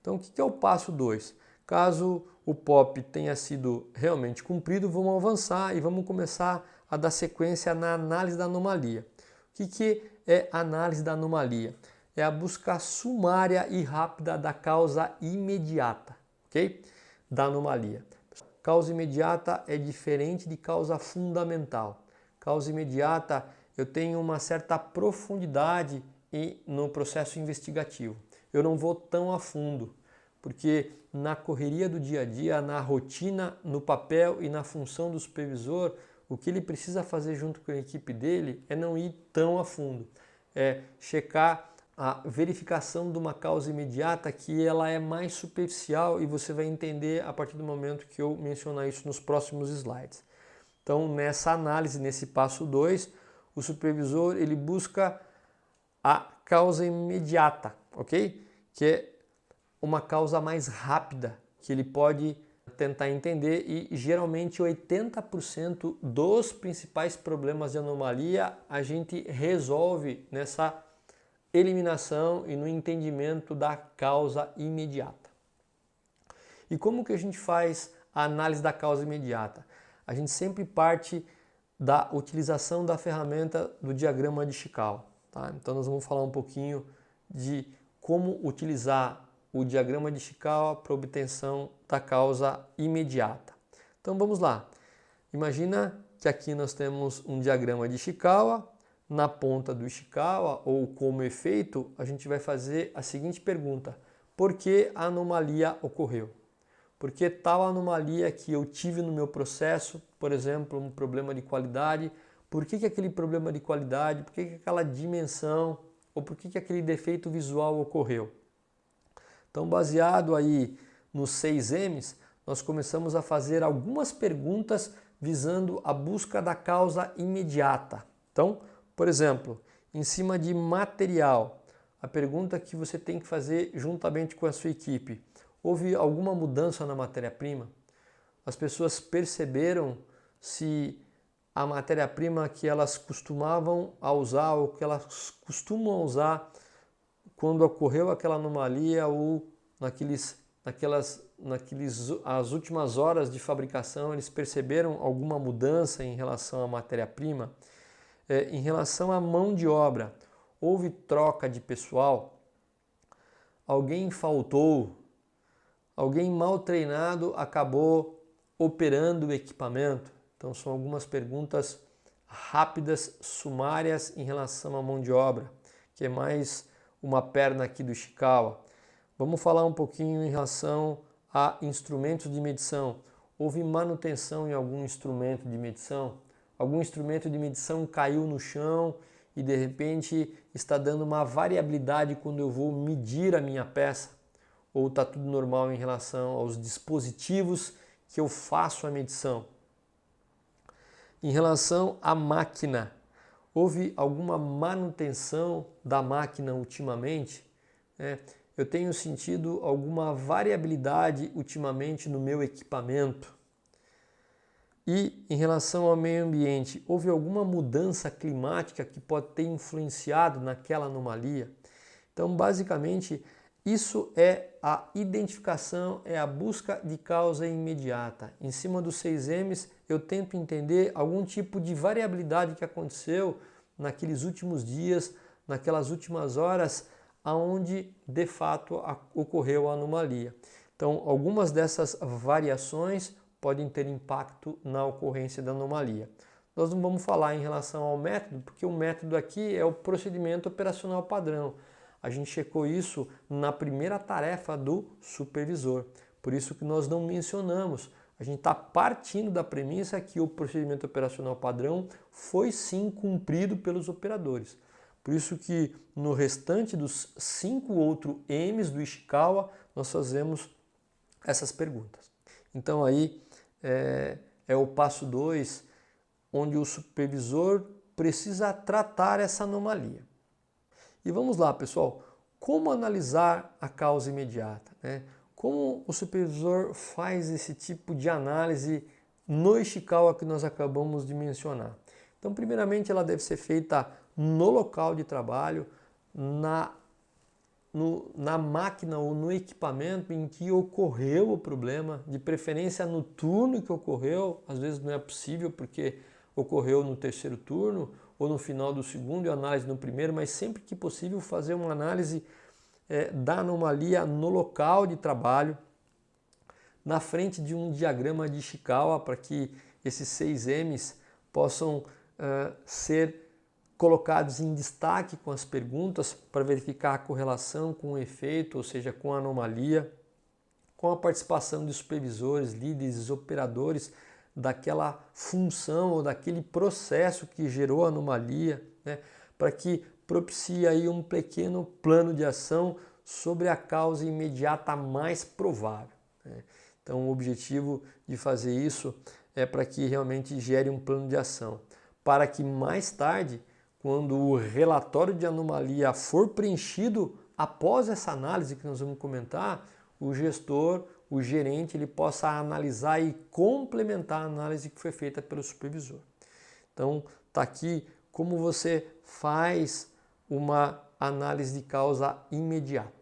Então, o que é o passo 2? Caso o POP tenha sido realmente cumprido, vamos avançar e vamos começar a dar sequência na análise da anomalia. O que é análise da anomalia? É a busca sumária e rápida da causa imediata, ok? Da anomalia. Causa imediata é diferente de causa fundamental. Causa imediata, eu tenho uma certa profundidade no processo investigativo. Eu não vou tão a fundo, porque na correria do dia a dia, na rotina, no papel e na função do supervisor, o que ele precisa fazer junto com a equipe dele é não ir tão a fundo. É checar a verificação de uma causa imediata que ela é mais superficial e você vai entender a partir do momento que eu mencionar isso nos próximos slides. Então, nessa análise, nesse passo 2, o supervisor ele busca a causa imediata, ok? Que é uma causa mais rápida, que ele pode tentar entender e geralmente 80% dos principais problemas de anomalia a gente resolve nessa eliminação e no entendimento da causa imediata. E como que a gente faz a análise da causa imediata? A gente sempre parte da utilização da ferramenta do diagrama de Chikawa. Tá? Então nós vamos falar um pouquinho de como utilizar o diagrama de Chikawa para obtenção da causa imediata. Então vamos lá. Imagina que aqui nós temos um diagrama de Chikawa. Na ponta do Ishikawa, ou como efeito, a gente vai fazer a seguinte pergunta: por que a anomalia ocorreu? Por que tal anomalia que eu tive no meu processo, por exemplo, um problema de qualidade, por que aquele problema de qualidade, por que aquela dimensão, ou por que aquele defeito visual ocorreu? Então, baseado aí nos 6 M's, nós começamos a fazer algumas perguntas visando a busca da causa imediata. Então, por exemplo, em cima de material, a pergunta que você tem que fazer juntamente com a sua equipe: houve alguma mudança na matéria-prima? As pessoas perceberam se a matéria-prima que elas costumavam a usar ou que elas costumam usar quando ocorreu aquela anomalia ou as últimas horas de fabricação, eles perceberam alguma mudança em relação à matéria-prima? Em relação à mão de obra, houve troca de pessoal? Alguém faltou? Alguém mal treinado acabou operando o equipamento? Então são algumas perguntas rápidas, sumárias em relação à mão de obra, que é mais uma perna aqui do Ishikawa. Vamos falar um pouquinho em relação a instrumentos de medição. Houve manutenção em algum instrumento de medição? Algum instrumento de medição caiu no chão e de repente está dando uma variabilidade quando eu vou medir a minha peça? Ou está tudo normal em relação aos dispositivos que eu faço a medição? Em relação à máquina, houve alguma manutenção da máquina ultimamente? Eu tenho sentido alguma variabilidade ultimamente no meu equipamento? E em relação ao meio ambiente, houve alguma mudança climática que pode ter influenciado naquela anomalia? Então, basicamente, isso é a identificação, é a busca de causa imediata. Em cima dos 6 M's, eu tento entender algum tipo de variabilidade que aconteceu naqueles últimos dias, naquelas últimas horas, aonde de fato ocorreu a anomalia. Então, algumas dessas variações podem ter impacto na ocorrência da anomalia. Nós não vamos falar em relação ao método, porque o método aqui é o procedimento operacional padrão. A gente checou isso na primeira tarefa do supervisor. Por isso que nós não mencionamos. A gente está partindo da premissa que o procedimento operacional padrão foi sim cumprido pelos operadores. Por isso que no restante dos 5 outros M's do Ishikawa, nós fazemos essas perguntas. Então aí é o passo 2, onde o supervisor precisa tratar essa anomalia. E vamos lá, pessoal, como analisar a causa imediata, né? Como o supervisor faz esse tipo de análise no Ishikawa que nós acabamos de mencionar? Então, primeiramente, ela deve ser feita no local de trabalho, na máquina ou no equipamento em que ocorreu o problema, de preferência no turno que ocorreu. Às vezes não é possível porque ocorreu no terceiro turno ou no final do segundo e análise no primeiro, mas sempre que possível fazer uma análise da anomalia no local de trabalho, na frente de um diagrama de Ishikawa, para que esses 6 M's possam ser colocados em destaque com as perguntas para verificar a correlação com o efeito, ou seja, com a anomalia, com a participação de supervisores, líderes, operadores daquela função ou daquele processo que gerou a anomalia, né, para que propicie aí um pequeno plano de ação sobre a causa imediata mais provável, né. Então o objetivo de fazer isso é para que realmente gere um plano de ação, para que mais tarde, quando o relatório de anomalia for preenchido após essa análise que nós vamos comentar, o gestor, o gerente, ele possa analisar e complementar a análise que foi feita pelo supervisor. Então, está aqui como você faz uma análise de causa imediata.